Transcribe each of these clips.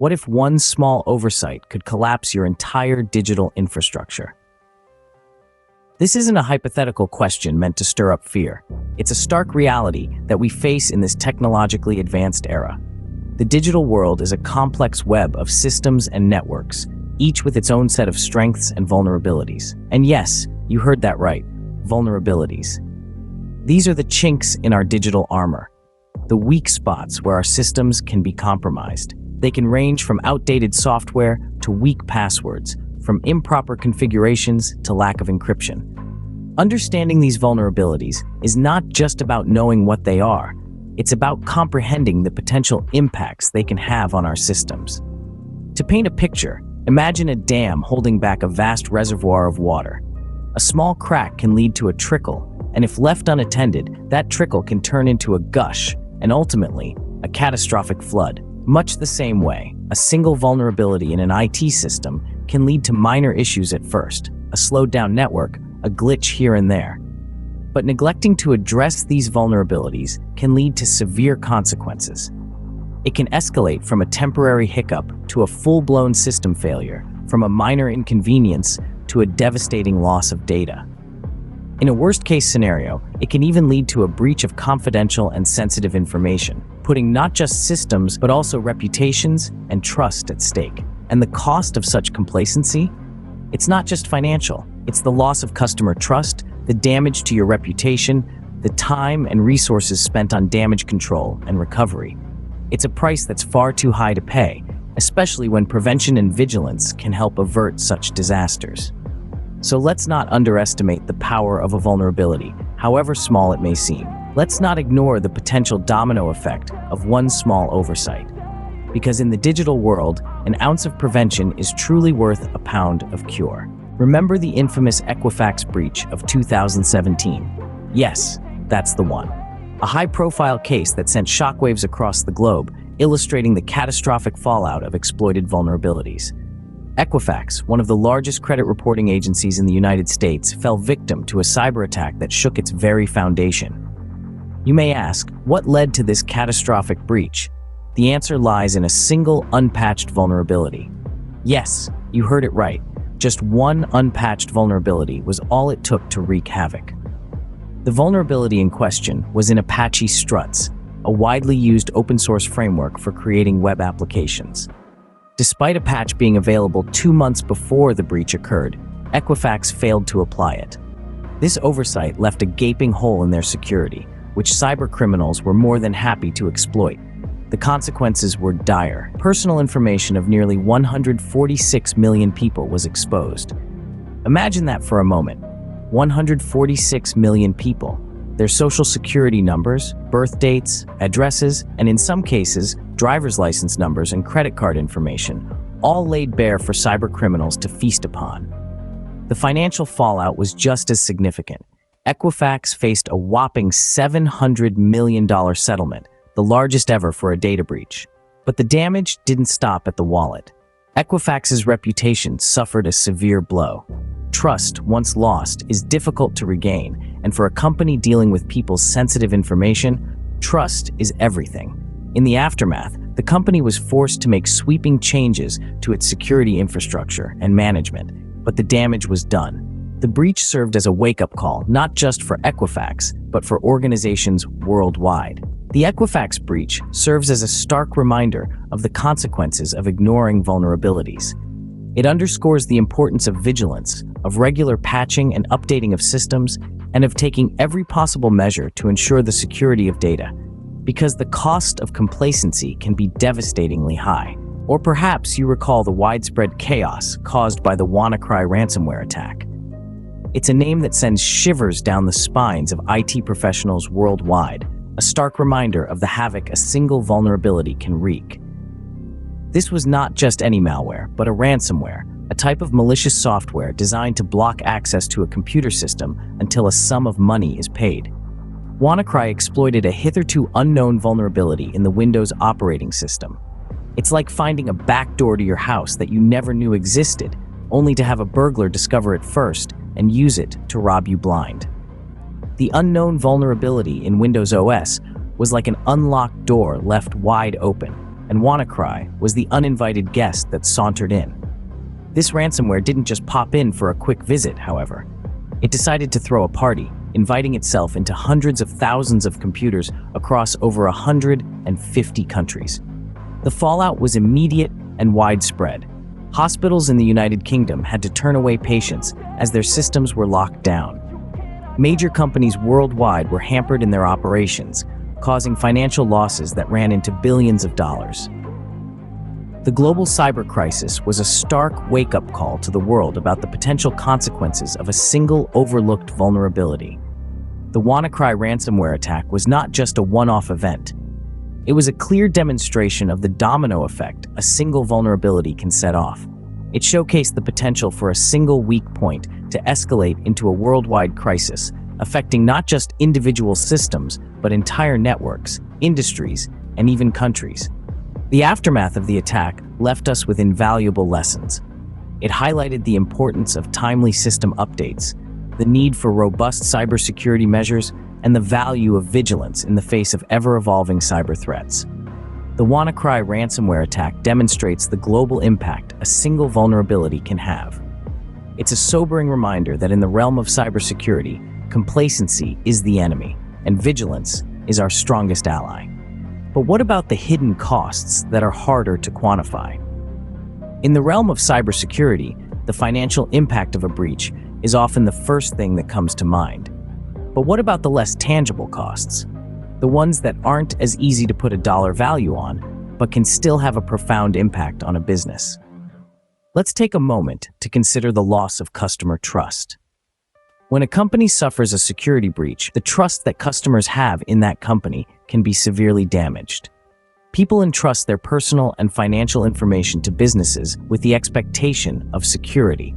What if one small oversight could collapse your entire digital infrastructure? This isn't a hypothetical question meant to stir up fear. It's a stark reality that we face in this technologically advanced era. The digital world is a complex web of systems and networks, each with its own set of strengths and vulnerabilities. And yes, you heard that right, vulnerabilities. These are the chinks in our digital armor, the weak spots where our systems can be compromised. They can range from outdated software to weak passwords, from improper configurations to lack of encryption. Understanding these vulnerabilities is not just about knowing what they are, it's about comprehending the potential impacts they can have on our systems. To paint a picture, imagine a dam holding back a vast reservoir of water. A small crack can lead to a trickle, and if left unattended, that trickle can turn into a gush, and ultimately, a catastrophic flood. Much the same way, a single vulnerability in an IT system can lead to minor issues at first, a slowed down network, a glitch here and there. But neglecting to address these vulnerabilities can lead to severe consequences. It can escalate from a temporary hiccup to a full-blown system failure, from a minor inconvenience to a devastating loss of data. In a worst-case scenario, it can even lead to a breach of confidential and sensitive information, putting not just systems but also reputations and trust at stake. And the cost of such complacency? It's not just financial. It's the loss of customer trust, the damage to your reputation, the time and resources spent on damage control and recovery. It's a price that's far too high to pay, especially when prevention and vigilance can help avert such disasters. So let's not underestimate the power of a vulnerability, however small it may seem. Let's not ignore the potential domino effect of one small oversight. Because in the digital world, an ounce of prevention is truly worth a pound of cure. Remember the infamous Equifax breach of 2017? Yes, that's the one. A high-profile case that sent shockwaves across the globe, illustrating the catastrophic fallout of exploited vulnerabilities. Equifax, one of the largest credit reporting agencies in the United States, fell victim to a cyber attack that shook its very foundation. You may ask, what led to this catastrophic breach? The answer lies in a single unpatched vulnerability. Yes, you heard it right. Just one unpatched vulnerability was all it took to wreak havoc. The vulnerability in question was in Apache Struts, a widely used open-source framework for creating web applications. Despite a patch being available 2 months before the breach occurred, Equifax failed to apply it. This oversight left a gaping hole in their security, which cybercriminals were more than happy to exploit. The consequences were dire. Personal information of nearly 146 million people was exposed. Imagine that for a moment. 146 million people. Their social security numbers, birth dates, addresses, and in some cases, driver's license numbers and credit card information, all laid bare for cybercriminals to feast upon. The financial fallout was just as significant. Equifax faced a whopping $700 million settlement, the largest ever for a data breach. But the damage didn't stop at the wallet. Equifax's reputation suffered a severe blow. Trust, once lost, is difficult to regain, and for a company dealing with people's sensitive information, trust is everything. In the aftermath, the company was forced to make sweeping changes to its security infrastructure and management, but the damage was done. The breach served as a wake-up call, not just for Equifax, but for organizations worldwide. The Equifax breach serves as a stark reminder of the consequences of ignoring vulnerabilities. It underscores the importance of vigilance, of regular patching and updating of systems, and of taking every possible measure to ensure the security of data. Because the cost of complacency can be devastatingly high. Or perhaps you recall the widespread chaos caused by the WannaCry ransomware attack. It's a name that sends shivers down the spines of IT professionals worldwide, a stark reminder of the havoc a single vulnerability can wreak. This was not just any malware, but a ransomware, a type of malicious software designed to block access to a computer system until a sum of money is paid. WannaCry exploited a hitherto unknown vulnerability in the Windows operating system. It's like finding a backdoor to your house that you never knew existed, only to have a burglar discover it first and use it to rob you blind. The unknown vulnerability in Windows OS was like an unlocked door left wide open. and WannaCry was the uninvited guest that sauntered in. This ransomware didn't just pop in for a quick visit, however. It decided to throw a party, inviting itself into hundreds of thousands of computers across over 150 countries. The fallout was immediate and widespread. Hospitals in the United Kingdom had to turn away patients as their systems were locked down. Major companies worldwide were hampered in their operations, causing financial losses that ran into billions of dollars. The global cyber crisis was a stark wake-up call to the world about the potential consequences of a single overlooked vulnerability. The WannaCry ransomware attack was not just a one-off event. It was a clear demonstration of the domino effect a single vulnerability can set off. It showcased the potential for a single weak point to escalate into a worldwide crisis, affecting not just individual systems, but entire networks, industries, and even countries. The aftermath of the attack left us with invaluable lessons. It highlighted the importance of timely system updates, the need for robust cybersecurity measures, and the value of vigilance in the face of ever-evolving cyber threats. The WannaCry ransomware attack demonstrates the global impact a single vulnerability can have. It's a sobering reminder that in the realm of cybersecurity, complacency is the enemy, and vigilance is our strongest ally. But what about the hidden costs that are harder to quantify? In the realm of cybersecurity, the financial impact of a breach is often the first thing that comes to mind. But what about the less tangible costs? The ones that aren't as easy to put a dollar value on, but can still have a profound impact on a business. Let's take a moment to consider the loss of customer trust. When a company suffers a security breach, the trust that customers have in that company can be severely damaged. People entrust their personal and financial information to businesses with the expectation of security.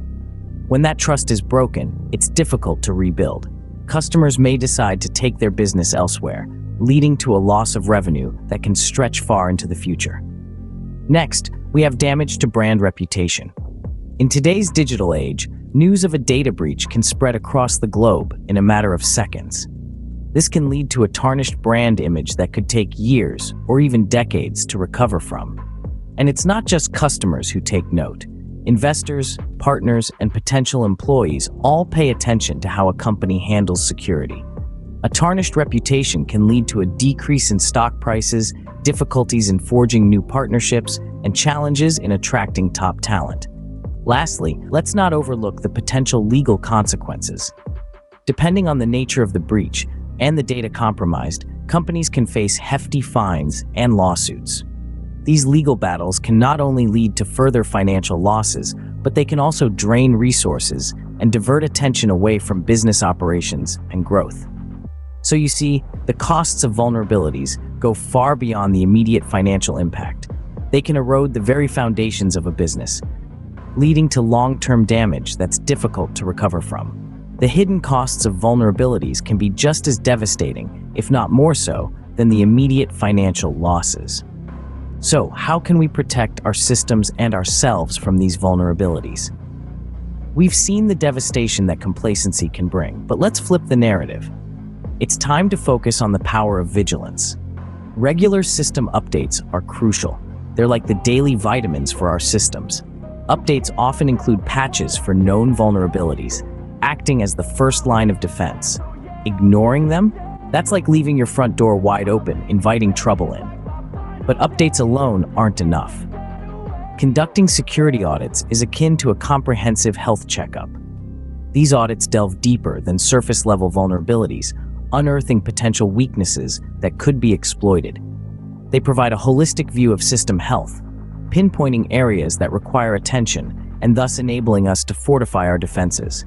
When that trust is broken, it's difficult to rebuild. Customers may decide to take their business elsewhere, leading to a loss of revenue that can stretch far into the future. Next, we have damage to brand reputation. In today's digital age, news of a data breach can spread across the globe in a matter of seconds. This can lead to a tarnished brand image that could take years or even decades to recover from. And it's not just customers who take note. Investors, partners, and potential employees all pay attention to how a company handles security. A tarnished reputation can lead to a decrease in stock prices, difficulties in forging new partnerships, and challenges in attracting top talent. Lastly, let's not overlook the potential legal consequences. Depending on the nature of the breach and the data compromised, companies can face hefty fines and lawsuits. These legal battles can not only lead to further financial losses, but they can also drain resources and divert attention away from business operations and growth. So you see, the costs of vulnerabilities go far beyond the immediate financial impact. They can erode the very foundations of a business, leading to long-term damage that's difficult to recover from. The hidden costs of vulnerabilities can be just as devastating, if not more so, than the immediate financial losses. So, how can we protect our systems and ourselves from these vulnerabilities? We've seen the devastation that complacency can bring, but let's flip the narrative. It's time to focus on the power of vigilance. Regular system updates are crucial. They're like the daily vitamins for our systems. Updates often include patches for known vulnerabilities, acting as the first line of defense. Ignoring them? That's like leaving your front door wide open, inviting trouble in. But updates alone aren't enough. Conducting security audits is akin to a comprehensive health checkup. These audits delve deeper than surface-level vulnerabilities, unearthing potential weaknesses that could be exploited. They provide a holistic view of system health, pinpointing areas that require attention and thus enabling us to fortify our defenses.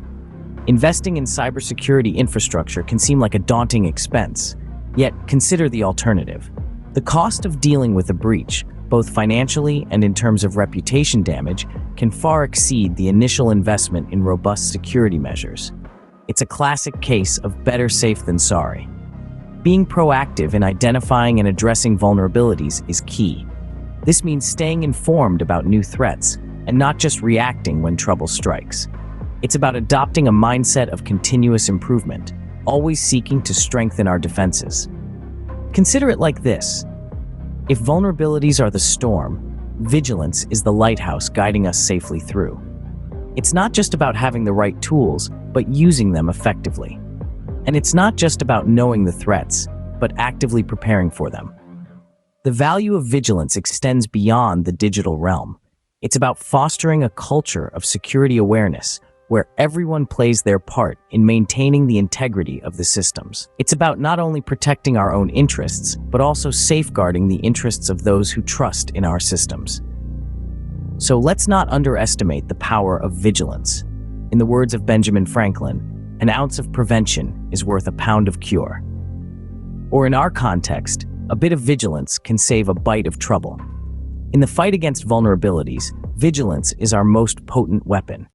Investing in cybersecurity infrastructure can seem like a daunting expense, yet consider the alternative. The cost of dealing with a breach, both financially and in terms of reputation damage, can far exceed the initial investment in robust security measures. It's a classic case of better safe than sorry. Being proactive in identifying and addressing vulnerabilities is key. This means staying informed about new threats and not just reacting when trouble strikes. It's about adopting a mindset of continuous improvement, always seeking to strengthen our defenses. Consider it like this. If vulnerabilities are the storm, vigilance is the lighthouse guiding us safely through. It's not just about having the right tools, but using them effectively. And it's not just about knowing the threats, but actively preparing for them. The value of vigilance extends beyond the digital realm. It's about fostering a culture of security awareness where everyone plays their part in maintaining the integrity of the systems. It's about not only protecting our own interests, but also safeguarding the interests of those who trust in our systems. So let's not underestimate the power of vigilance. In the words of Benjamin Franklin, an ounce of prevention is worth a pound of cure. Or in our context, a bit of vigilance can save a bite of trouble. In the fight against vulnerabilities, vigilance is our most potent weapon.